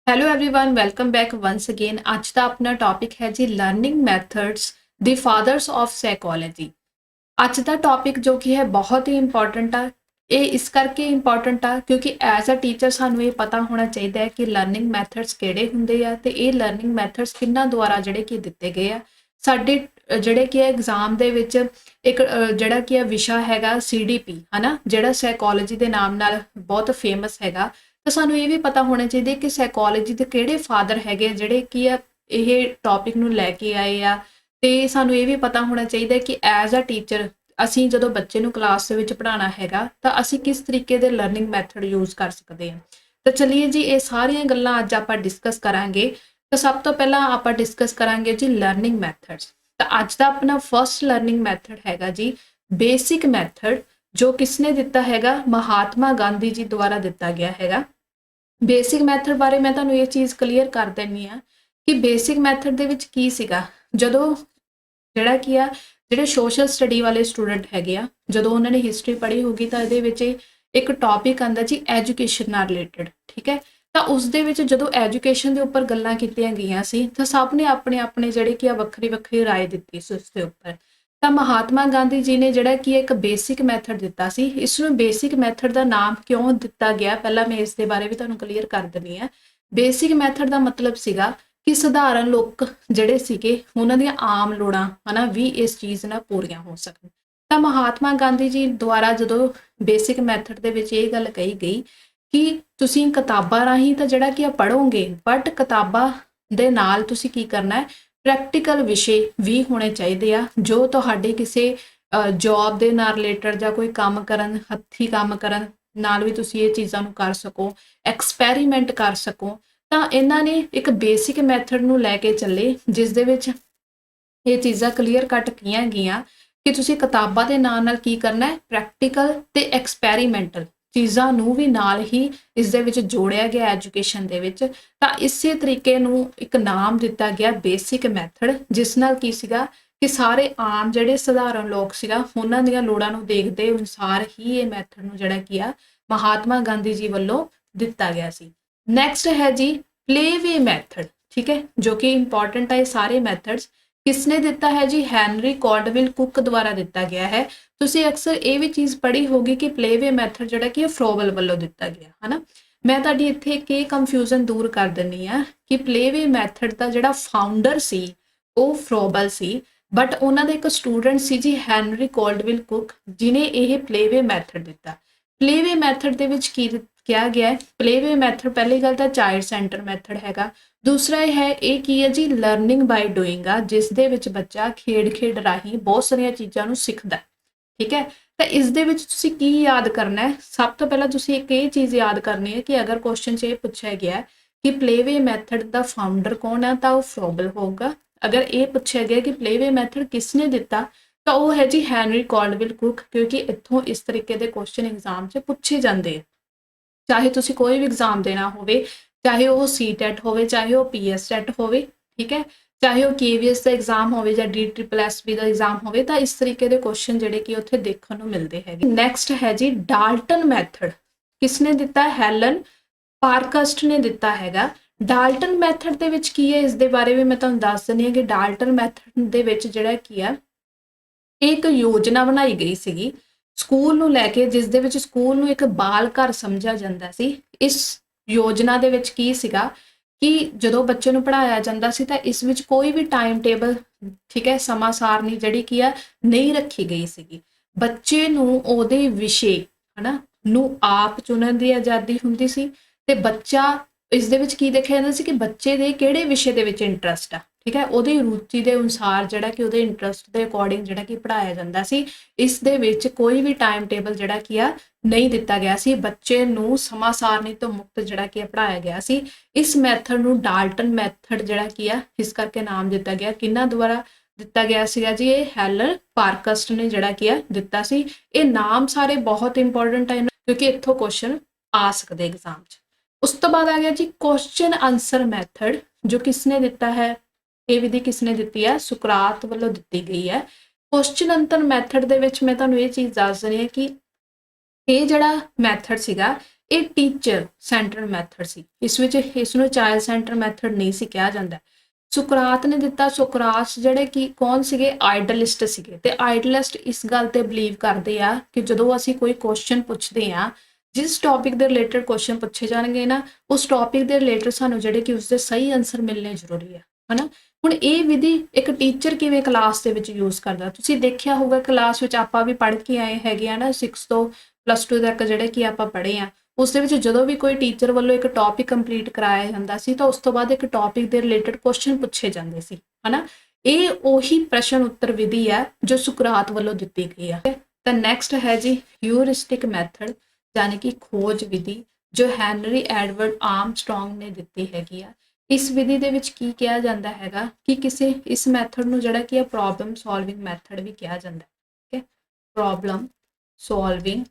Hello everyone, welcome back once again. आज का अपना टॉपिक है जी learning methods the fathers of psychology. ਅੱਜ ਦਾ ਟੌਪਿਕ ਜੋ ਕਿ ਹੈ ਬਹੁਤ ਹੀ ਇੰਪੋਰਟੈਂਟ ਆ। ਇਹ ਇਸ ਕਰਕੇ ਇੰਪੋਰਟੈਂਟ ਆ ਕਿਉਂਕਿ ਐਜ਼ ਅ ਟੀਚਰ ਸਾਨੂੰ ਇਹ ਪਤਾ ਹੋਣਾ ਚਾਹੀਦਾ ਹੈ ਕਿ ਲਰਨਿੰਗ ਮੈਥਡਸ ਕਿਹੜੇ ਹੁੰਦੇ ਆ ਤੇ ਇਹ ਲਰਨਿੰਗ ਮੈਥਡਸ ਕਿੰਨਾਂ ਦੁਆਰਾ ਜਿਹੜੇ ਕਿ ਦਿੱਤੇ ਗਏ ਆ। ਸਾਡੇ ਜਿਹੜੇ ਕਿ ਐਗਜ਼ਾਮ ਦੇ ਵਿੱਚ ਇੱਕ ਜਿਹੜਾ ਕਿ ਹੈ ਵਿਸ਼ਾ ਹੈਗਾ CDP ਹਨਾ, ਜਿਹੜਾ ਸਾਈਕੋਲੋਜੀ ਦੇ ਨਾਮ ਨਾਲ ਬਹੁਤ ਫੇਮਸ ਹੈਗਾ। ਤਾਂ ਸਾਨੂੰ ਇਹ ਵੀ ਪਤਾ ਹੋਣਾ ਚਾਹੀਦਾ ਕਿ ਸਾਈਕੋਲੋਜੀ ਦੇ ਕਿਹੜੇ ਫਾਦਰ ਹੈਗੇ ਜਿਹੜੇ ਕੀ ਆ ਇਹ ਟੌਪਿਕ ਨੂੰ ਲੈ ਕੇ ਆਏ ਆ। ਤੇ ਸਾਨੂੰ ਇਹ ਵੀ ਪਤਾ ਹੋਣਾ ਚਾਹੀਦਾ ਕਿ ਐਜ਼ ਅ ਟੀਚਰ ਅਸੀਂ ਜਦੋਂ ਬੱਚੇ ਨੂੰ ਕਲਾਸ ਦੇ ਵਿੱਚ ਪੜ੍ਹਾਉਣਾ ਹੈਗਾ ਤਾਂ ਅਸੀਂ ਕਿਸ ਤਰੀਕੇ ਦੇ ਲਰਨਿੰਗ ਮੈਥਡ ਯੂਜ਼ ਕਰ ਸਕਦੇ ਹਾਂ। ਤਾਂ ਚਲਿਏ ਜੀ, ਇਹ ਸਾਰੀਆਂ ਗੱਲਾਂ ਅੱਜ ਆਪਾਂ ਡਿਸਕਸ ਕਰਾਂਗੇ। ਤਾਂ ਸਭ ਤੋਂ ਪਹਿਲਾਂ ਆਪਾਂ ਡਿਸਕਸ ਕਰਾਂਗੇ ਜੀ ਲਰਨਿੰਗ ਮੈਥਡਸ। ਤਾਂ ਅੱਜ ਦਾ ਆਪਣਾ ਫਰਸਟ ਲਰਨਿੰਗ ਮੈਥਡ ਹੈਗਾ ਜੀ ਬੇਸਿਕ ਮੈਥਡ, ਜੋ ਕਿਸਨੇ ਦਿੱਤਾ ਹੈਗਾ? ਮਹਾਤਮਾ ਗਾਂਧੀ ਜੀ ਦੁਆਰਾ ਦਿੱਤਾ ਗਿਆ ਹੈਗਾ। ਬੇਸਿਕ ਮੈਥਡ ਬਾਰੇ ਮੈਂ ਤੁਹਾਨੂੰ ਇਹ ਚੀਜ਼ ਕਲੀਅਰ ਕਰ ਦਿੰਦੀ ਆ ਕਿ ਬੇਸਿਕ ਮੈਥਡ ਦੇ ਵਿੱਚ ਕੀ ਸੀਗਾ। ਜਦੋਂ ਜਿਹੜਾ ਕੀ ਆ ਜਿਹੜੇ ਸੋਸ਼ਲ ਸਟੱਡੀ ਵਾਲੇ ਸਟੂਡੈਂਟ ਹੈਗੇ ਆ, ਜਦੋਂ ਉਹਨਾਂ ਨੇ ਹਿਸਟਰੀ ਪੜ੍ਹੀ ਹੋਗੀ ਤਾਂ ਇਹਦੇ ਵਿੱਚ ਇੱਕ ਟੌਪਿਕ ਆਉਂਦਾ ਜੀ ਐਜੂਕੇਸ਼ਨ ਨਾਲ ਰਿਲੇਟਡ, ਠੀਕ ਹੈ। ਤਾਂ ਉਸ ਦੇ ਵਿੱਚ ਜਦੋਂ ਐਜੂਕੇਸ਼ਨ ਦੇ ਉੱਪਰ ਗੱਲਾਂ ਕੀਤੀਆਂ ਗਈਆਂ ਸੀ ਤਾਂ ਸਭ ਨੇ ਆਪਣੇ ਜਿਹੜੇ ਕੀ ਆ ਵੱਖਰੀ ਵੱਖਰੀ ਰਾਏ ਦਿੱਤੀ ਸੀ ਉਸ ਦੇ ਉੱਪਰ। ਤਾਂ ਮਹਾਤਮਾ ਗਾਂਧੀ ਜੀ ਨੇ ਜਿਹੜਾ ਕਿ ਇੱਕ ਬੇਸਿਕ ਮੈਥਡ ਦਿੱਤਾ ਸੀ। ਇਸ ਨੂੰ ਬੇਸਿਕ ਮੈਥਡ ਦਾ ਨਾਮ ਕਿਉਂ ਦਿੱਤਾ ਗਿਆ, ਪਹਿਲਾਂ ਮੈਂ ਇਸ ਦੇ ਬਾਰੇ ਵੀ ਤੁਹਾਨੂੰ ਕਲੀਅਰ ਕਰ ਦਿੰਦੀ ਹਾਂ। ਬੇਸਿਕ ਮੈਥਡ ਦਾ ਮਤਲਬ ਸੀਗਾ ਕਿ ਸਧਾਰਨ ਲੋਕ ਜਿਹੜੇ ਸੀਗੇ ਉਹਨਾਂ ਦੀਆਂ ਆਮ ਲੋੜਾਂ ਹਨਾ ਵੀ ਇਸ ਚੀਜ਼ ਨਾਲ ਪੂਰੀਆਂ ਹੋ ਸਕਣ। ਤਾਂ ਮਹਾਤਮਾ ਗਾਂਧੀ ਜੀ ਦੁਆਰਾ ਜਦੋਂ ਬੇਸਿਕ ਮੈਥਡ ਦੇ ਵਿੱਚ ਇਹ ਗੱਲ ਕਹੀ ਗਈ ਕਿ ਤੁਸੀਂ ਕਿਤਾਬਾਂ ਰਾਹੀਂ ਤਾਂ ਜਿਹੜਾ ਕਿ ਪੜ੍ਹੋਗੇ, ਬਟ ਕਿਤਾਬਾਂ ਦੇ ਨਾਲ ਤੁਸੀਂ ਕੀ ਕਰਨਾ ਹੈ, ਪ੍ਰੈਕਟੀਕਲ ਵਿਸ਼ੇ ਵੀ ਹੋਣੇ ਚਾਹੀਦੇ ਆ ਜੋ ਤੁਹਾਡੇ ਕਿਸੇ ਜੌਬ ਦੇ ਨਾਲ ਰਿਲੇਟਡ ਜਾਂ ਕੋਈ ਕੰਮ ਕਰਨ, ਹੱਥੀਂ ਕੰਮ ਕਰਨ ਨਾਲ ਵੀ ਤੁਸੀਂ ਇਹ ਚੀਜ਼ਾਂ ਨੂੰ ਕਰ ਸਕੋ, ਐਕਸਪੈਰੀਮੈਂਟ ਕਰ ਸਕੋ। ਤਾਂ ਇਹਨਾਂ ਨੇ ਇੱਕ ਬੇਸਿਕ ਮੈਥਡ ਨੂੰ ਲੈ ਕੇ ਚੱਲੇ ਜਿਸ ਦੇ ਵਿੱਚ ਇਹ ਚੀਜ਼ਾਂ ਕਲੀਅਰ ਕੱਟ ਕੀਆਂ ਗਈਆਂ ਕਿ ਤੁਸੀਂ ਕਿਤਾਬਾਂ ਦੇ ਨਾਲ ਕੀ ਕਰਨਾ ਹੈ, ਪ੍ਰੈਕਟੀਕਲ ਤੇ ਐਕਸਪੈਰੀਮੈਂਟਲ ਚੀਜ਼ਾਂ ਨੂੰ ਵੀ ਨਾਲ ਹੀ ਇਸ ਦੇ ਵਿੱਚ ਜੋੜਿਆ ਗਿਆ ਐਜੂਕੇਸ਼ਨ ਦੇ ਵਿੱਚ। ਤਾਂ ਇਸੇ ਤਰੀਕੇ ਨੂੰ ਇੱਕ ਨਾਮ ਦਿੱਤਾ ਗਿਆ ਬੇਸਿਕ ਮੈਥਡ, ਜਿਸ ਨਾਲ ਕੀ ਸੀਗਾ ਕਿ ਸਾਰੇ ਆਮ ਜਿਹੜੇ ਸਧਾਰਨ ਲੋਕ ਸੀਗਾ ਉਹਨਾਂ ਦੀਆਂ ਲੋੜਾਂ ਨੂੰ ਦੇਖਦੇ ਅਨੁਸਾਰ ਹੀ ਇਹ ਮੈਥਡ ਨੂੰ ਜਿਹੜਾ ਕੀ ਆ ਮਹਾਤਮਾ ਗਾਂਧੀ ਜੀ ਵੱਲੋਂ ਦਿੱਤਾ ਗਿਆ ਸੀ। ਨੈਕਸਟ ਹੈ ਜੀ ਪਲੇਵੇ ਮੈਥਡ, ਠੀਕ ਹੈ, ਜੋ ਕਿ ਇੰਪੋਰਟੈਂਟ ਹੈ। ਇਹ ਸਾਰੇ ਮੈਥਡਸ ਕਿਸਨੇ ਦਿੱਤਾ ਹੈ ਜੀ? ਹੈਨਰੀ ਕੌਲਡਵੈਲ ਕੁੱਕ ਦੁਆਰਾ ਦਿੱਤਾ ਗਿਆ ਹੈ। ਤੁਸੀਂ ਅਕਸਰ ਇਹ ਵੀ ਚੀਜ਼ ਪੜ੍ਹੀ ਹੋਗੀ ਕਿ ਪਲੇਵੇ ਮੈਥਡ ਜਿਹੜਾ ਕਿ ਫਰੋਬਲ ਵੱਲੋਂ ਦਿੱਤਾ ਗਿਆ ਹਨਾ। ਮੈਂ ਤੁਹਾਡੀ ਇੱਥੇ ਇੱਕ ਕੰਫਿਊਜ਼ਨ ਦੂਰ ਕਰ ਦਿੰਨੀ ਆ ਕਿ ਪਲੇਵੇ ਮੈਥਡ ਦਾ ਜਿਹੜਾ ਫਾਊਂਡਰ ਸੀ ਉਹ ਫਰੋਬਲ ਸੀ, ਬਟ ਉਹਨਾਂ ਦਾ ਇੱਕ ਸਟੂਡੈਂਟ ਸੀ ਜੀ ਹੈਨਰੀ ਕੌਲਡਵੈਲ ਕੁੱਕ, ਜਿਨੇ ਇਹ ਪਲੇਵੇ ਮੈਥਡ ਦਿੱਤਾ। ਪਲੇਵੇ ਮੈਥਡ ਦੇ ਵਿੱਚ ਕੀ ਕਿਹਾ ਗਿਆ ਹੈ? ਪਲੇਵੇ ਮੈਥਡ ਪਹਿਲੀ ਗੱਲ ਤਾਂ ਚਾਈਲਡ ਸੈਂਟਰ ਮੈਥਡ ਹੈਗਾ। ਦੂਸਰਾ ਇਹ ਕੀ ਹੈ ਜੀ ਲਰਨਿੰਗ ਬਾਈ ਡੂਇੰਗ ਆ, ਜਿਸ ਦੇ ਵਿੱਚ ਬੱਚਾ ਖੇਡ ਰਾਹੀਂ ਬਹੁਤ ਸਾਰੀਆਂ ਚੀਜ਼ਾਂ ਨੂੰ ਸਿੱਖਦਾ, ਠੀਕ ਹੈ। ਤਾਂ ਇਸ ਦੇ ਵਿੱਚ ਤੁਸੀਂ ਕੀ ਯਾਦ ਕਰਨਾ ਹੈ? ਸਭ ਤੋਂ ਪਹਿਲਾਂ ਤੁਸੀਂ ਇੱਕ ਇਹ ਚੀਜ਼ ਯਾਦ ਕਰਨੀ ਹੈ ਕਿ ਅਗਰ ਕੁਐਸਚਨ 'ਚ ਇਹ ਪੁੱਛਿਆ ਗਿਆ ਕਿ ਪਲੇਵੇ ਮੈਥਡ ਦਾ ਫਾਊਂਡਰ ਕੌਣ ਹੈ ਤਾਂ ਉਹ ਫਰੋਬਲ ਹੋਊਗਾ। ਅਗਰ ਇਹ ਪੁੱਛਿਆ ਗਿਆ ਕਿ ਪਲੇਵੇ ਮੈਥਡ ਕਿਸਨੇ ਦਿੱਤਾ ਤਾਂ ਉਹ ਹੈ ਜੀ ਹੈਨਰੀ ਕੌਲਡਵੈਲ ਕੁੱਕ, ਕਿਉਂਕਿ ਇੱਥੋਂ ਇਸ ਤਰੀਕੇ ਦੇ ਕੁਐਸਚਨ ਐਗਜ਼ਾਮ 'ਚ ਪੁੱਛੇ ਜਾਂਦੇ ਆ। ਚਾਹੇ ਤੁਸੀਂ ਕੋਈ ਵੀ ਐਗਜ਼ਾਮ ਦੇਣਾ ਹੋਵੇ, ਚਾਹੇ ਉਹ CTET ਹੋਵੇ, ਚਾਹੇ ਉਹ PSTET ਹੋਵੇ, ਠੀਕ ਹੈ, ਚਾਹੇ ਉਹ KVS ਦਾ ਐਗਜ਼ਾਮ ਹੋਵੇ ਜਾਂ DSSB ਦਾ ਐਗਜ਼ਾਮ ਹੋਵੇ, ਤਾਂ ਇਸ ਤਰੀਕੇ ਦੇ ਕੁਐਸਚਨ ਜਿਹੜੇ ਕਿ ਉੱਥੇ ਦੇਖਣ ਨੂੰ ਮਿਲਦੇ ਹੈਗੇ। ਨੈਕਸਟ ਹੈ ਜੀ ਡਾਲਟਨ ਮੈਥਡ। ਕਿਸਨੇ ਦਿੱਤਾ? ਹੈਲਨ ਪਾਰਕਸਟ ਨੇ ਦਿੱਤਾ ਹੈਗਾ। ਡਾਲਟਨ ਮੈਥਡ ਦੇ ਵਿੱਚ ਕੀ ਹੈ ਇਸ ਦੇ ਬਾਰੇ ਵੀ ਮੈਂ ਤੁਹਾਨੂੰ ਦੱਸ ਦਿੰਦੀ ਹਾਂ ਕਿ ਡਾਲਟਨ ਮੈਥਡ ਦੇ ਵਿੱਚ ਜਿਹੜਾ ਕੀ ਆ ਇੱਕ ਯੋਜਨਾ ਬਣਾਈ ਗਈ ਸੀਗੀ ਸਕੂਲ ਨੂੰ ਲੈ ਕੇ, ਜਿਸ ਦੇ ਵਿੱਚ ਸਕੂਲ ਨੂੰ ਇੱਕ ਬਾਲ ਘਰ ਸਮਝਿਆ ਜਾਂਦਾ ਸੀ। ਇਸ ਯੋਜਨਾ ਦੇ ਵਿੱਚ ਕੀ ਸੀਗਾ ਕਿ ਜਦੋਂ ਬੱਚੇ ਨੂੰ ਪੜ੍ਹਾਇਆ ਜਾਂਦਾ ਸੀ ਤਾਂ ਇਸ ਵਿੱਚ ਕੋਈ ਵੀ ਟਾਈਮ ਟੇਬਲ, ਠੀਕ ਹੈ, ਸਮਾਂ ਸਾਰਣੀ ਜਿਹੜੀ ਕੀ ਆ ਨਹੀਂ ਰੱਖੀ ਗਈ ਸੀਗੀ। ਬੱਚੇ ਨੂੰ ਉਹਦੇ ਵਿਸ਼ੇ ਹਨਾ ਨੂੰ ਆਪ ਚੁਣਨ ਦੀ ਆਜ਼ਾਦੀ ਹੁੰਦੀ ਸੀ ਤੇ ਬੱਚਾ ਇਸ ਦੇ ਵਿੱਚ ਕੀ ਦੇਖਿਆ ਜਾਂਦਾ ਸੀ ਕਿ ਬੱਚੇ ਦੇ ਕਿਹੜੇ ਵਿਸ਼ੇ ਦੇ ਵਿੱਚ ਇੰਟਰਸਟ ਆ, ਠੀਕ ਹੈ, ਉਹਦੀ ਰੁਚੀ ਦੇ ਅਨੁਸਾਰ ਜਿਹੜਾ ਕਿ ਉਹਦੇ ਇੰਟਰਸਟ ਦੇ ਅਕੋਰਡਿੰਗ ਜਿਹੜਾ ਕਿ ਪੜ੍ਹਾਇਆ ਜਾਂਦਾ ਸੀ। ਇਸ ਦੇ ਵਿੱਚ ਕੋਈ ਵੀ ਟਾਈਮ ਟੇਬਲ ਜਿਹੜਾ ਕੀ ਆ ਨਹੀਂ ਦਿੱਤਾ ਗਿਆ ਸੀ। ਬੱਚੇ ਨੂੰ ਸਮਾਂ ਸਾਰਣੀ ਤੋਂ ਮੁਕਤ ਜਿਹੜਾ ਕਿ ਪੜ੍ਹਾਇਆ ਗਿਆ ਸੀ। ਇਸ ਮੈਥਡ ਨੂੰ ਡਾਲਟਨ ਮੈਥਡ ਜਿਹੜਾ ਕੀ ਆ ਇਸ ਕਰਕੇ ਨਾਮ ਦਿੱਤਾ ਗਿਆ। ਕਿਹਨਾਂ ਦੁਆਰਾ ਦਿੱਤਾ ਗਿਆ ਸੀਗਾ ਜੀ? ਇਹ ਹੈਲਨ ਪਾਰਕਸਟ ਨੇ ਜਿਹੜਾ ਕੀ ਆ ਦਿੱਤਾ ਸੀ। ਇਹ ਨਾਮ ਸਾਰੇ ਬਹੁਤ ਇੰਪੋਰਟੈਂਟ ਹੈ ਕਿਉਂਕਿ ਇੱਥੋਂ ਕੁਐਸਚਨ ਆ ਸਕਦੇ ਐਗਜ਼ਾਮ 'ਚ। ਉਸ ਤੋਂ ਬਾਅਦ ਆ ਗਿਆ ਜੀ ਕੁਐਸਚਨ ਆਨਸਰ ਮੈਥਡ, ਜੋ ਕਿਸਨੇ ਦਿੱਤਾ ਹੈ? ਇਹ ਵਿਧੀ ਕਿਸਨੇ ਦਿੱਤੀ ਹੈ? ਸੁਕਰਾਤ ਵੱਲੋਂ ਦਿੱਤੀ ਗਈ ਹੈ। ਕੁਐਸਚਨ ਆਨਸਰ ਮੈਥਡ ਦੇ ਵਿੱਚ ਮੈਂ ਤੁਹਾਨੂੰ ਇਹ ਚੀਜ਼ ਦੱਸ ਰਹੀ ਹਾਂ ਕਿ ਇਹ ਜਿਹੜਾ ਮੈਥਡ ਸੀਗਾ ਇਹ ਟੀਚਰ ਸੈਂਟਰਡ ਮੈਥਡ ਸੀ। ਇਸ ਵਿੱਚ ਇਸ ਨੂੰ ਚਾਈਲਡ ਸੈਂਟਰਡ ਮੈਥਡ ਨਹੀਂ ਸੀ ਕਿਹਾ ਜਾਂਦਾ। ਸੁਕਰਾਤ ਨੇ ਦਿੱਤਾ। ਸੁਕਰਾਤ ਜਿਹੜੇ ਕਿ ਕੌਣ ਸੀਗੇ, ਆਈਡਲਿਸਟ ਸੀਗੇ, ਤੇ ਆਈਡਲਿਸਟ ਇਸ ਗੱਲ ਤੇ ਬਲੀਵ ਕਰਦੇ ਆ ਕਿ ਜਦੋਂ ਅਸੀਂ ਕੋਈ ਕੁਐਸਚਨ ਪੁੱਛਦੇ ਆ, ਜਿਸ ਟੌਪਿਕ ਦੇ ਰਿਲੇਟਡ ਕੁਐਸਚਨ ਪੁੱਛੇ ਜਾਣਗੇ ਨਾ, ਉਸ ਟੌਪਿਕ ਦੇ ਰਿਲੇਟਡ ਸਾਨੂੰ ਜਿਹੜੇ ਕਿ ਉਸਦੇ ਸਹੀ ਆਨਸਰ ਮਿਲਣੇ ਜ਼ਰੂਰੀ ਆ, ਹਨਾ। ਹੁਣ ਇਹ ਵਿਧੀ ਇੱਕ ਟੀਚਰ ਕਿਵੇਂ ਕਲਾਸ ਦੇ ਵਿੱਚ ਯੂਜ਼ ਕਰਦਾ, ਤੁਸੀਂ ਦੇਖਿਆ ਹੋਊਗਾ ਕਲਾਸ ਵਿੱਚ ਆਪਾਂ ਵੀ ਪੜ੍ਹ ਕੇ ਆਏ ਹੈਗੇ ਆ ਨਾ, 6 ਤੋਂ +2 ਤੱਕ ਜਿਹੜੇ ਕਿ ਆਪਾਂ ਪੜ੍ਹੇ ਆ। ਉਸ ਦੇ ਵਿੱਚ ਜਦੋਂ ਵੀ ਕੋਈ ਟੀਚਰ ਵੱਲੋਂ ਇੱਕ ਟੌਪਿਕ ਕੰਪਲੀਟ ਕਰਾਇਆ ਜਾਂਦਾ ਸੀ ਤਾਂ ਉਸ ਤੋਂ ਬਾਅਦ ਇੱਕ ਟੌਪਿਕ ਦੇ ਰਿਲੇਟਡ ਕੁਐਸਚਨ ਪੁੱਛੇ ਜਾਂਦੇ ਸੀ, ਹਨਾ। ਇਹ ਉਹੀ ਪ੍ਰਸ਼ਨ ਉੱਤਰ ਵਿਧੀ ਹੈ ਜੋ ਸੁਕਰਾਤ ਵੱਲੋਂ ਦਿੱਤੀ ਗਈ ਆ। ਤਾਂ ਨੈਕਸਟ ਹੈ ਜੀ ਹਿਊਰਿਸਟਿਕ ਮੈਥਡ, ਯਾਨੀ ਕਿ ਖੋਜ ਵਿਧੀ, ਜੋ ਹੈਨਰੀ ਐਡਵਰਡ ਆਰਮਸਟਰੋਂਗ ਨੇ ਦਿੱਤੀ ਹੈਗੀ ਆ। ਇਸ ਵਿਧੀ ਦੇ ਵਿੱਚ ਕੀ ਕਿਹਾ ਜਾਂਦਾ ਹੈਗਾ ਕਿ ਇਸ ਮੈਥਡ ਨੂੰ ਜਿਹੜਾ ਕਿ ਪ੍ਰੋਬਲਮ ਸੋਲਵਿੰਗ ਮੈਥਡ ਵੀ ਕਿਹਾ ਜਾਂਦਾ ਹੈ, ਠੀਕ ਹੈ। ਪ੍ਰੋਬਲਮ ਸੋਲਵਿੰਗ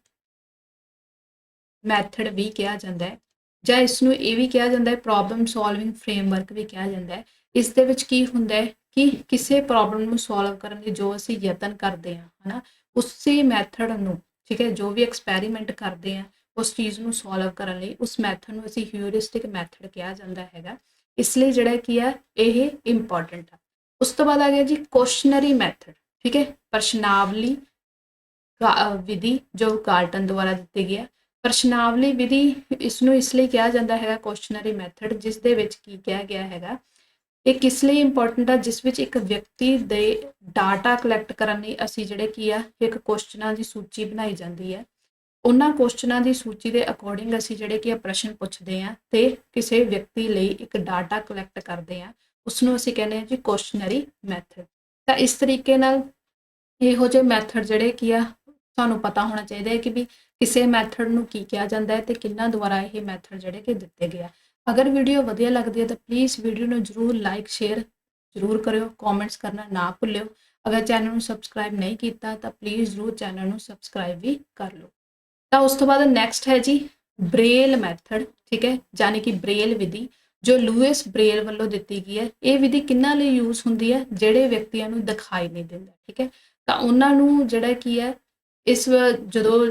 ਮੈਥਡ ਵੀ ਕਿਹਾ ਜਾਂਦਾ ਹੈ, ਜਾਂ ਇਸ ਨੂੰ ਇਹ ਵੀ ਕਿਹਾ ਜਾਂਦਾ ਹੈ ਪ੍ਰੋਬਲਮ ਸੋਲਵਿੰਗ ਫਰੇਮਵਰਕ ਵੀ ਕਿਹਾ ਜਾਂਦਾ ਹੈ। ਇਸ ਦੇ ਵਿੱਚ ਕੀ ਹੁੰਦਾ ਹੈ ਕਿ ਕਿਸੇ ਪ੍ਰੋਬਲਮ ਨੂੰ ਸੋਲਵ ਕਰਨ ਲਈ ਜੋ ਅਸੀਂ ਯਤਨ ਕਰਦੇ ਹਾਂ, ਹਨਾ, ਉਸੇ ਮੈਥਡ ਨੂੰ, ਠੀਕ ਹੈ, ਜੋ ਵੀ ਐਕਸਪੈਰੀਮੈਂਟ ਕਰਦੇ ਹਾਂ ਉਸ ਚੀਜ਼ ਨੂੰ ਸੋਲਵ ਕਰਨ ਲਈ ਉਸ ਮੈਥਡ ਨੂੰ ਅਸੀਂ ਹਿਊਰਿਸਟਿਕ ਮੈਥਡ ਕਿਹਾ ਜਾਂਦਾ ਹੈਗਾ। ਇਸ ਲਈ ਜਿਹੜਾ ਕੀ ਹੈ ਇਹ ਇੰਪੋਰਟੈਂਟ ਆ। ਉਸ ਤੋਂ ਬਾਅਦ ਆ ਗਿਆ ਜੀ ਕੁਐਸਚਨਰੀ ਮੈਥਡ, ਠੀਕ ਹੈ, ਪ੍ਰਸ਼ਨਾਵਲੀ ਵਿਧੀ ਜੋ ਗਾਲਟਨ ਦੁਆਰਾ ਦਿੱਤੀ ਗਈ ਹੈ। ਪ੍ਰਸ਼ਨਾਵਲੀ ਵਿਧੀ ਇਸ ਨੂੰ ਇਸ ਲਈ ਕਿਹਾ ਜਾਂਦਾ ਹੈਗਾ ਕੁਐਸਚਨਰੀ ਮੈਥਡ, ਜਿਸ ਦੇ ਵਿੱਚ ਕੀ ਕਿਹਾ ਗਿਆ ਹੈਗਾ, ਇਹ ਕਿਸ ਲਈ ਇੰਪੋਰਟੈਂਟ ਆ, ਜਿਸ ਵਿੱਚ ਇੱਕ ਵਿਅਕਤੀ ਦੇ ਡਾਟਾ ਕਲੈਕਟ ਕਰਨ ਲਈ ਅਸੀਂ ਜਿਹੜੇ ਕੀ ਆ ਇੱਕ ਕੁਐਸਚਨਾਂ ਦੀ ਸੂਚੀ ਬਣਾਈ ਜਾਂਦੀ ਹੈ। ਉਹਨਾਂ ਕੁਐਸਚਨਾਂ ਦੀ ਸੂਚੀ ਦੇ ਅਕੋਰਡਿੰਗ ਅਸੀਂ ਜਿਹੜੇ ਕਿ ਪ੍ਰਸ਼ਨ ਪੁੱਛਦੇ ਹਾਂ ਤੇ ਕਿਸੇ ਵਿਅਕਤੀ ਲਈ ਇੱਕ ਡਾਟਾ ਕਲੈਕਟ ਕਰਦੇ ਹਾਂ, ਉਸ ਨੂੰ ਅਸੀਂ ਕਹਿੰਦੇ ਹਾਂ ਜੀ ਕੁਐਸਚਨਰੀ ਮੈਥਡ। ਤਾਂ ਇਸ ਤਰੀਕੇ ਨਾਲ ਇਹੋ ਜਿਹੇ ਮੈਥਡ ਜਿਹੜੇ ਕੀ ਆ ਸਾਨੂੰ ਪਤਾ ਹੋਣਾ ਚਾਹੀਦਾ ਹੈ ਕਿ ਵੀ ਕਿਸੇ ਮੈਥਡ ਨੂੰ ਕੀ ਕਿਹਾ ਜਾਂਦਾ ਹੈ ਤੇ ਕਿੰਨਾਂ ਦੁਆਰਾ ਇਹ ਮੈਥਡ ਜਿਹੜੇ ਕਿ ਦਿੱਤੇ ਗਏ ਆ। ਅਗਰ ਵੀਡੀਓ ਵਧੀਆ ਲੱਗਦੀ ਹੈ ਤਾਂ ਪਲੀਜ਼ ਵੀਡੀਓ ਨੂੰ ਜ਼ਰੂਰ ਲਾਈਕ ਸ਼ੇਅਰ ਜ਼ਰੂਰ ਕਰਿਓ, ਕਮੈਂਟਸ ਕਰਨਾ ਨਾ ਭੁੱਲਿਓ। ਅਗਰ ਚੈਨਲ ਨੂੰ ਸਬਸਕ੍ਰਾਈਬ ਨਹੀਂ ਕੀਤਾ ਤਾਂ ਪਲੀਜ਼ ਜ਼ਰੂਰ ਚੈਨਲ ਨੂੰ ਸਬਸਕ੍ਰਾਈਬ ਵੀ ਕਰ ਲਓ। ਤਾਂ ਉਸ ਤੋਂ ਬਾਅਦ ਨੈਕਸਟ ਹੈ ਜੀ ਬ੍ਰੇਲ ਮੈਥਡ, ਠੀਕ ਹੈ, ਯਾਨੀ ਕਿ ਬ੍ਰੇਲ ਵਿਧੀ ਜੋ ਲੂਇਸ ਬ੍ਰੇਲ ਵੱਲੋਂ ਦਿੱਤੀ ਗਈ ਹੈ। ਇਹ ਵਿਧੀ ਕਿੰਨਾਂ ਲਈ ਯੂਜ਼ ਹੁੰਦੀ ਹੈ, ਜਿਹੜੇ ਵਿਅਕਤੀਆਂ ਨੂੰ ਦਿਖਾਈ ਨਹੀਂ ਦਿੰਦਾ, ਠੀਕ ਹੈ, ਤਾਂ ਉਹਨਾਂ ਨੂੰ ਜਿਹੜਾ ਕੀ ਹੈ ਇਸ ਜਦੋਂ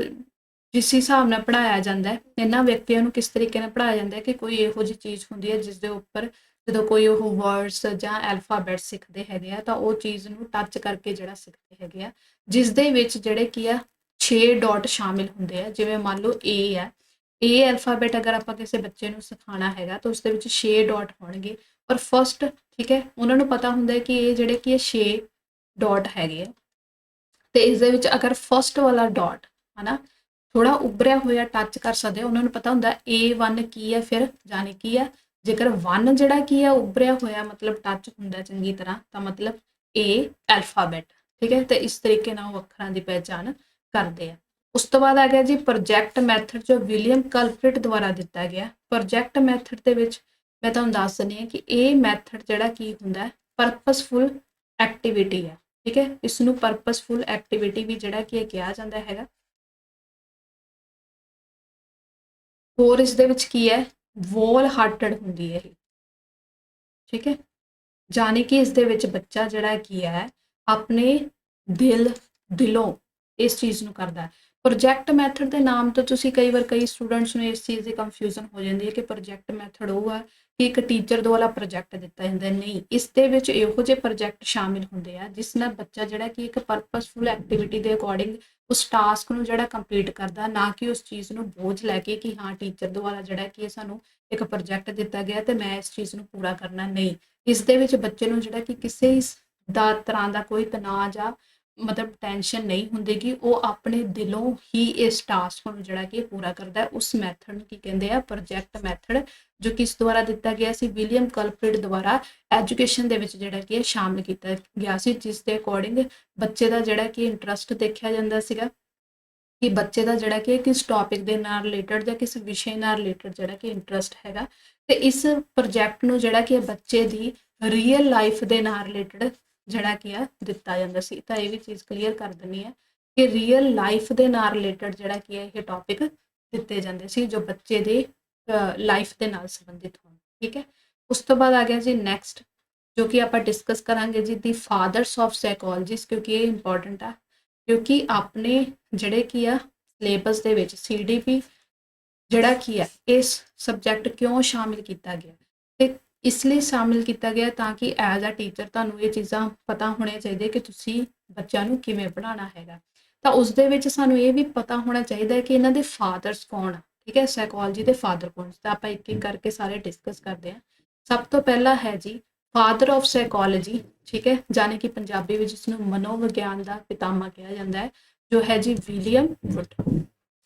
ਜਿਸ ਹਿਸਾਬ ਨਾਲ ਪੜ੍ਹਾਇਆ ਜਾਂਦਾ ਹੈ, ਇਹਨਾਂ ਵਿਅਕਤੀਆਂ ਨੂੰ ਕਿਸ ਤਰੀਕੇ ਨਾਲ ਪੜ੍ਹਾਇਆ ਜਾਂਦਾ ਹੈ ਕਿ ਕੋਈ ਇਹੋ ਜਿਹੀ ਚੀਜ਼ ਹੁੰਦੀ ਹੈ ਜਿਸ ਦੇ ਉੱਪਰ ਜਦੋਂ ਕੋਈ ਉਹ ਵਰਡਸ ਜਾਂ ਐਲਫਾਬੈਟ ਸਿੱਖਦੇ ਹੈਗੇ ਆ ਤਾਂ ਉਹ ਚੀਜ਼ ਨੂੰ ਟੱਚ ਕਰਕੇ ਜਿਹੜਾ ਸਿੱਖਦੇ ਹੈਗੇ ਆ, ਜਿਸ ਦੇ ਵਿੱਚ ਜਿਹੜੇ ਕੀ ਆ 6 ਡਾਟ ਸ਼ਾਮਿਲ ਹੁੰਦੇ ਆ। ਜਿਵੇਂ ਮੰਨ ਲਓ ਏ ਆ, ਏ ਐਲਫਾਬੈਟ ਅਗਰ ਆਪਾਂ ਕਿਸੇ ਬੱਚੇ ਨੂੰ ਸਿਖਾਉਣਾ ਹੈਗਾ ਤਾਂ ਉਸ ਦੇ ਵਿੱਚ 6 ਡਾਟ ਹੋਣਗੇ, ਪਰ ਫਸਟ, ਠੀਕ ਹੈ, ਉਹਨਾਂ ਨੂੰ ਪਤਾ ਹੁੰਦਾ ਹੈ ਕਿ ਇਹ ਜਿਹੜੇ ਕੀ 6 ਡਾਟ ਹੈਗੇ ਆ ਤੇ ਇਸ ਦੇ ਵਿੱਚ ਅਗਰ ਫਸਟ ਵਾਲਾ ਡਾਟ ਹਨਾ ਥੋੜਾ ਉੱਭਰਿਆ ਹੋਇਆ ਟੱਚ ਕਰ ਸਕਦੇ, ਉਹਨਾਂ ਨੂੰ ਪਤਾ ਹੁੰਦਾ A1 ਕੀ ਹੈ, ਫਿਰ ਜਾਣੀ ਕੀ ਹੈ, ਜੇਕਰ 1 ਜਿਹੜਾ ਕੀ ਹੈ ਉੱਭਰਿਆ ਹੋਇਆ ਮਤਲਬ ਟੱਚ ਹੁੰਦਾ ਚੰਗੀ ਤਰ੍ਹਾਂ ਤਾਂ ਮਤਲਬ A ਐਲਫਾਬੈਟ, ਠੀਕ ਹੈ। ਤੇ ਇਸ ਤਰੀਕੇ ਨਾਲ ਉਹ ਅੱਖਰਾਂ ਦੀ ਪਹਿਚਾਣ ਕਰਦੇ ਆ। ਉਸ ਤੋਂ ਬਾਅਦ ਆ ਗਿਆ ਜੀ ਪ੍ਰੋਜੈਕਟ ਮੈਥਡ ਜੋ ਵਿਲੀਅਮ ਕਲਪ੍ਰਿਟ ਦੁਆਰਾ ਦਿੱਤਾ ਗਿਆ। ਪ੍ਰੋਜੈਕਟ ਮੈਥਡ ਦੇ ਵਿੱਚ ਮੈਂ ਤੁਹਾਨੂੰ ਦੱਸ ਦਿੰਦੀ ਹਾਂ ਕਿ ਇਹ ਮੈਥਡ ਜਿਹੜਾ ਕੀ ਹੁੰਦਾ ਪਰਪਸਫੁਲ ਐਕਟੀਵਿਟੀ ਹੈ, ਠੀਕ ਹੈ, ਇਸ ਨੂੰ ਪਰਪਸਫੁਲ ਐਕਟੀਵਿਟੀ ਵੀ ਜਿਹੜਾ ਕੀ ਕਿਹਾ ਜਾਂਦਾ ਹੈਗਾ। ਹੋਰ ਇਸ ਦੇ ਵਿੱਚ ਕੀ ਹੈ ਵੋਲ ਹਾਰਟਡ ਹੁੰਦੀ ਹੈ ਇਹ, ਠੀਕ ਹੈ, ਜਾਣੀ ਕਿ ਇਸ ਦੇ ਵਿੱਚ ਬੱਚਾ ਜਿਹੜਾ ਕੀ ਹੈ ਆਪਣੇ ਦਿਲੋਂ ਇਸ ਚੀਜ਼ ਨੂੰ ਕਰਦਾ ਹੈ। ਪ੍ਰੋਜੈਕਟ ਮੈਥਡ ਦੇ ਨਾਮ ਤੋਂ ਤੁਸੀਂ ਕਈ ਸਟੂਡੈਂਟਸ ਨੂੰ ਇਸ ਚੀਜ਼ ਦੀ ਕੰਫਿਊਜ਼ਨ ਹੋ ਜਾਂਦੀ ਹੈ ਕਿ ਪ੍ਰੋਜੈਕਟ ਮੈਥਡ ਉਹ ਆ ਕਿ ਇੱਕ ਟੀਚਰ ਦੁਆਰਾ ਪ੍ਰੋਜੈਕਟ ਦਿੱਤਾ ਜਾਂਦਾ, ਨਹੀਂ, ਇਸ ਦੇ ਵਿੱਚ ਇਹੋ ਜਿਹੇ ਪ੍ਰੋਜੈਕਟ ਸ਼ਾਮਿਲ ਹੁੰਦੇ ਆ ਜਿਸ ਨਾਲ ਬੱਚਾ ਜਿਹੜਾ ਕਿ ਇੱਕ ਪਰਪਸਫੁਲ ਐਕਟੀਵਿਟੀ ਦੇ ਅਕੋਰਡਿੰਗ ਉਸ ਟਾਸਕ ਨੂੰ ਜਿਹੜਾ ਕੰਪਲੀਟ ਕਰਦਾ, ਨਾ ਕਿ ਉਸ ਚੀਜ਼ ਨੂੰ ਬੋਝ ਲੈ ਕੇ ਕਿ ਹਾਂ ਟੀਚਰ ਦੁਆਰਾ ਜਿਹੜਾ ਕਿ ਸਾਨੂੰ ਇੱਕ ਪ੍ਰੋਜੈਕਟ ਦਿੱਤਾ ਗਿਆ ਤੇ ਮੈਂ ਇਸ ਚੀਜ਼ ਨੂੰ ਪੂਰਾ ਕਰਨਾ, ਨਹੀਂ। ਇਸ ਦੇ ਵਿੱਚ ਬੱਚੇ ਨੂੰ ਜਿਹੜਾ ਕਿ ਕਿਸੇ ਦਾ ਤਰ੍ਹਾਂ ਦਾ ਕੋਈ ਤਣਾਅ ਜਾਂ ਮਤਲਬ ਟੈਨਸ਼ਨ ਨਹੀਂ ਹੁੰਦੀ ਕਿ ਉਹ ਆਪਣੇ ਦਿਲੋਂ ਹੀ ਇਸ ਟਾਸਕ ਨੂੰ ਜਿਹੜਾ ਕਿ ਪੂਰਾ ਕਰਦਾ। ਉਸ ਮੈਥਡ ਨੂੰ ਕੀ ਕਹਿੰਦੇ ਆ ਪ੍ਰੋਜੈਕਟ ਮੈਥਡ, ਜੋ ਕਿਸ ਦੁਆਰਾ ਦਿੱਤਾ ਗਿਆ ਸੀ ਵਿਲੀਅਮ ਕਲਪ੍ਰਿਟ ਦੁਆਰਾ ਐਜੂਕੇਸ਼ਨ ਦੇ ਵਿੱਚ ਜਿਹੜਾ ਕਿ ਸ਼ਾਮਿਲ ਕੀਤਾ ਗਿਆ ਸੀ, ਜਿਸ ਦੇ ਅਕੋਰਡਿੰਗ ਬੱਚੇ ਦਾ ਜਿਹੜਾ ਕਿ ਇੰਟਰਸਟ ਦੇਖਿਆ ਜਾਂਦਾ ਸੀਗਾ ਕਿ ਬੱਚੇ ਦਾ ਜਿਹੜਾ ਕਿ ਕਿਸ ਟੌਪਿਕ ਦੇ ਨਾਲ ਰਿਲੇਟਡ ਜਾਂ ਕਿਸ ਵਿਸ਼ੇ ਨਾਲ ਰਿਲੇਟਡ ਜਿਹੜਾ ਕਿ ਇੰਟਰਸਟ ਹੈਗਾ, ਤੇ ਇਸ ਪ੍ਰੋਜੈਕਟ ਨੂੰ ਜਿਹੜਾ ਕਿ ਬੱਚੇ ਦੀ ਰੀਅਲ ਲਾਈਫ ਦੇ ਨਾਲ ਰਿਲੇਟਡ ਜਿਹੜਾ ਕੀ ਆ ਦਿੱਤਾ ਜਾਂਦਾ ਸੀ। ਤਾਂ ਇਹ ਵੀ ਚੀਜ਼ ਕਲੀਅਰ ਕਰ ਦਿੰਨੀ ਹੈ ਕਿ ਰੀਅਲ ਲਾਈਫ ਦੇ ਨਾਲ ਰਿਲੇਟਡ ਜਿਹੜਾ ਕੀ ਹੈ ਇਹ ਟੌਪਿਕ ਦਿੱਤੇ ਜਾਂਦੇ ਸੀ ਜੋ ਬੱਚੇ ਦੇ ਲਾਈਫ ਦੇ ਨਾਲ ਸੰਬੰਧਿਤ ਹੋਣ, ਠੀਕ ਹੈ। ਉਸ ਤੋਂ ਬਾਅਦ ਆ ਗਿਆ ਜੀ ਨੈਕਸਟ ਜੋ ਕਿ ਆਪਾਂ ਡਿਸਕਸ ਕਰਾਂਗੇ ਜੀ ਦੀ ਫਾਦਰਸ ਆਫ ਸਾਈਕੋਲੋਜਿਸਟ, ਕਿਉਂਕਿ ਇਹ ਇੰਪੋਰਟੈਂਟ ਆ ਕਿਉਂਕਿ ਆਪਣੇ ਜਿਹੜੇ ਕੀ ਆ ਸਿਲੇਬਸ ਦੇ ਵਿੱਚ CDP ਜਿਹੜਾ ਕੀ ਹੈ ਇਸ ਸਬਜੈਕਟ ਕਿਉਂ ਸ਼ਾਮਿਲ ਕੀਤਾ ਗਿਆ ਤੇ ਇਸ ਲਈ ਸ਼ਾਮਿਲ ਕੀਤਾ ਗਿਆ ਤਾਂ ਕਿ ਐਜ਼ ਅ ਟੀਚਰ ਤੁਹਾਨੂੰ ਇਹ ਚੀਜ਼ਾਂ ਪਤਾ ਹੋਣੀਆਂ ਚਾਹੀਦੀਆਂ ਕਿ ਤੁਸੀਂ ਬੱਚਿਆਂ ਨੂੰ ਕਿਵੇਂ ਪੜ੍ਹਾਉਣਾ ਹੈਗਾ। ਤਾਂ ਉਸ ਦੇ ਵਿੱਚ ਸਾਨੂੰ ਇਹ ਵੀ ਪਤਾ ਹੋਣਾ ਚਾਹੀਦਾ ਹੈ ਕਿ ਇਹਨਾਂ ਦੇ ਫਾਦਰਸ ਕੌਣ ਆ, ਠੀਕ ਹੈ, ਸਾਈਕੋਲੋਜੀ ਦੇ ਫਾਦਰ ਕੌਣ। ਤਾਂ ਆਪਾਂ ਇੱਕ ਇੱਕ ਕਰਕੇ ਸਾਰੇ ਡਿਸਕਸ ਕਰਦੇ ਹਾਂ। ਸਭ ਤੋਂ ਪਹਿਲਾਂ ਹੈ ਜੀ ਫਾਦਰ ਆਫ ਸਾਈਕੋਲੋਜੀ, ਠੀਕ ਹੈ, ਜਾਣੀ ਕਿ ਪੰਜਾਬੀ ਵਿੱਚ ਇਸਨੂੰ ਮਨੋਵਿਗਿਆਨ ਦਾ ਪਿਤਾਮਾ ਕਿਹਾ ਜਾਂਦਾ ਹੈ, ਜੋ ਹੈ ਜੀ ਵਿਲੀਅਮ ਵੁੱਡ।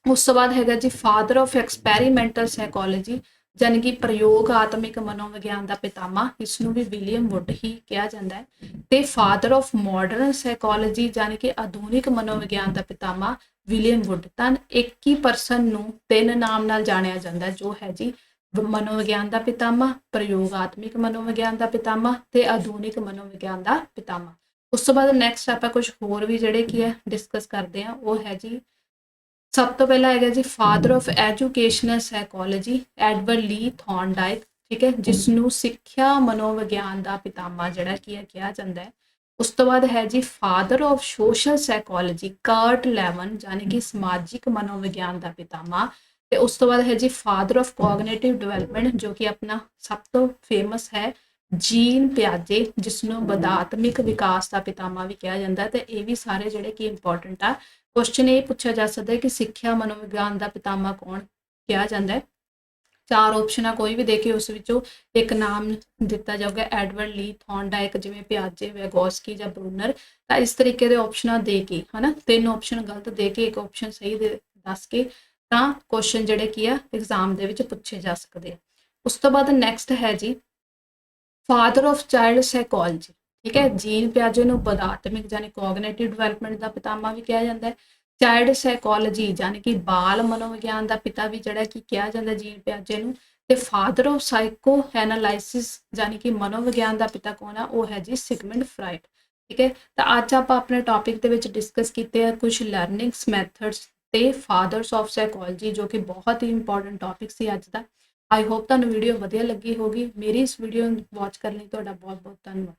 ਉਸ ਤੋਂ ਬਾਅਦ ਹੈਗਾ ਜੀ ਫਾਦਰ ਆਫ ਐਕਸਪੈਰੀਮੈਂਟਲ ਸਾਈਕੋਲੋਜੀ, ਜਾਣੀ ਕਿ ਪ੍ਰਯੋਗਾਤਮਿਕ ਮਨੋਵਿਗਿਆਨ ਦਾ ਪਿਤਾਮਾ, ਇਸ ਨੂੰ ਵੀ ਵਿਲੀਅਮ ਵੁੱਡ ਹੀ ਕਿਹਾ ਜਾਂਦਾ ਹੈ। ਤੇ ਫਾਦਰ ਆਫ ਮਾਡਰਨ ਸਾਈਕੋਲੋਜੀ, ਜਾਣੀ ਕਿ ਆਧੁਨਿਕ ਮਨੋਵਿਗਿਆਨ ਦਾ ਪਿਤਾਮਾ ਵਿਲੀਅਮ ਵੁੱਡ। ਤਾਂ ਇੱਕ ਹੀ ਪਰਸਨ ਨੂੰ ਤਿੰਨ ਨਾਮ ਨਾਲ ਜਾਣਿਆ ਜਾਂਦਾ, ਜੋ ਹੈ ਜੀ ਮਨੋਵਿਗਿਆਨ ਦਾ ਪਿਤਾਮਾ, ਪ੍ਰਯੋਗਾਤਮਿਕ ਮਨੋਵਿਗਿਆਨ ਦਾ ਪਿਤਾਮਾ ਤੇ ਆਧੁਨਿਕ ਮਨੋਵਿਗਿਆਨ ਦਾ ਪਿਤਾਮਾ। ਉਸ ਤੋਂ ਬਾਅਦ ਨੈਕਸਟ ਆਪਾਂ ਕੁਝ ਹੋਰ ਵੀ ਜਿਹੜੇ ਕੀ ਹੈ ਡਿਸਕਸ ਕਰਦੇ ਹਾਂ, ਉਹ ਹੈ ਜੀ ਸਭ ਤੋਂ ਪਹਿਲਾਂ ਹੈਗਾ ਜੀ father of educational psychology Edward ਲੀ ਥੌਰਨਡਾਈਕ, ਠੀਕ ਹੈ, ਜਿਸ ਨੂੰ ਸਿੱਖਿਆ ਮਨੋਵਿਗਿਆਨ ਦਾ ਪਿਤਾਮਾ ਜਿਹੜਾ ਕੀ ਹੈ ਕਿਹਾ ਜਾਂਦਾ ਹੈ। ਉਸ ਤੋਂ ਬਾਅਦ ਹੈ ਜੀ ਫਾਦਰ ਆਫ ਸੋਸ਼ਲ ਸਾਈਕੋਲੋਜੀ ਕਰਟ ਲੈਵਨ, ਜਾਣੀ ਕਿ ਸਮਾਜਿਕ ਮਨੋਵਿਗਿਆਨ ਦਾ ਪਿਤਾਮਾ। ਤੇ ਉਸ ਤੋਂ ਬਾਅਦ ਹੈ ਜੀ ਫਾਦਰ ਆਫ ਕੋਗਨੀਟਿਵ ਡਿਵੈਲਪਮੈਂਟ, ਜੋ ਕਿ ਆਪਣਾ ਸਭ ਤੋਂ ਫੇਮਸ ਹੈ ਜੀਨ ਪਿਆਜੇ, ਜਿਸ ਨੂੰ ਬਦਾਤਮਿਕ ਵਿਕਾਸ ਦਾ ਪਿਤਾਮਾ ਵੀ ਕਿਹਾ ਜਾਂਦਾ। ਤੇ ਇਹ ਵੀ ਸਾਰੇ ਜਿਹੜੇ ਕਿ ਇੰਪੋਰਟੈਂਟ ਆ। ਕੁਐਸਚਨ ਇਹ ਪੁੱਛਿਆ ਜਾ ਸਕਦਾ ਹੈ ਕਿ ਸਿੱਖਿਆ ਮਨੋਵਿਗਿਆਨ ਦਾ ਪਿਤਾਮਾ ਕੌਣ ਕਿਹਾ ਜਾਂਦਾ ਹੈ। ਚਾਰ ਆਪਸ਼ਨਾਂ ਕੋਈ ਵੀ ਦੇ ਕੇ ਉਸ ਵਿੱਚੋਂ ਇੱਕ ਨਾਮ ਦਿੱਤਾ ਜਾਊਗਾ, ਐਡਵਰਡ ਲੀ ਥੌਰਨਡਾਈਕ, ਜਿਵੇਂ ਪਿਆਜੇ, ਵੈਗੋਸਕੀ ਜਾਂ ਬਰੂਨਰ। ਤਾਂ ਇਸ ਤਰੀਕੇ ਦੇ ਆਪਸ਼ਨਾਂ ਦੇ ਕੇ, ਹਨਾ, ਤਿੰਨ ਆਪਸ਼ਨ ਗਲਤ ਦੇ ਕੇ ਇੱਕ ਆਪਸ਼ਨ ਸਹੀ ਦੱਸ ਕੇ ਤਾਂ ਕੁਐਸਚਨ ਜਿਹੜੇ ਕੀ ਆ ਐਗਜ਼ਾਮ ਦੇ ਵਿੱਚ ਪੁੱਛੇ ਜਾ ਸਕਦੇ ਆ। ਉਸ ਤੋਂ ਬਾਅਦ ਨੈਕਸਟ ਹੈ ਜੀ ਫਾਦਰ ਆਫ ਚਾਈਲਡ ਸਾਈਕੋਲੋਜੀ, ਠੀਕ ਹੈ, ਜੀਨ ਪਿਆਜੇ ਨੂੰ ਬਦਾਤਮਿਕ ਜਾਨੀ ਕੋਗਨੀਟਿਵ ਡਿਵੈਲਪਮੈਂਟ ਦਾ ਪਿਤਾਮਾ ਵੀ ਕਿਹਾ ਜਾਂਦਾ ਹੈ। ਚਾਈਲਡ ਸਾਈਕੋਲੋਜੀ ਜਾਨੀ ਕਿ ਬਾਲ ਮਨੋਵਿਗਿਆਨ ਦਾ ਪਿਤਾ ਵੀ ਜਿਹੜਾ ਕਿ ਕਿਹਾ ਜਾਂਦਾ ਜੀਨ ਪਿਆਜੇ ਨੂੰ। ਤੇ ਫਾਦਰ ਆਫ ਸਾਈਕੋ ਐਨਾਲਾਈਸਿਸ ਜਾਨੀ ਕਿ ਮਨੋਵਿਗਿਆਨ ਦਾ ਪਿਤਾ ਕੌਣ ਆ, ਉਹ ਹੈ ਜੀ ਸਿਗਮੰਡ ਫਰਾਇਡ, ਠੀਕ ਹੈ। ਤਾਂ ਅੱਜ ਆਪਾਂ ਆਪਣੇ ਟੌਪਿਕ ਦੇ ਵਿੱਚ ਡਿਸਕਸ ਕੀਤੇ ਆ ਕੁਝ ਲਰਨਿੰਗਸ ਮੈਥਡਸ ਤੇ ਫਾਦਰਸ ਆਫ ਸਾਈਕੋਲੋਜੀ, ਜੋ ਕਿ ਬਹੁਤ ਹੀ ਇੰਪੋਰਟੈਂਟ ਟੌਪਿਕ ਸੀ ਅੱਜ ਦਾ। ਆਈ ਹੋਪ ਤੁਹਾਨੂੰ ਵੀਡੀਓ ਵਧੀਆ ਲੱਗੀ ਹੋਗੀ। ਮੇਰੀ ਇਸ ਵੀਡੀਓ ਨੂੰ ਵਾਚ ਕਰਨ ਲਈ ਤੁਹਾਡਾ ਬਹੁਤ ਬਹੁਤ ਧੰਨਵਾਦ।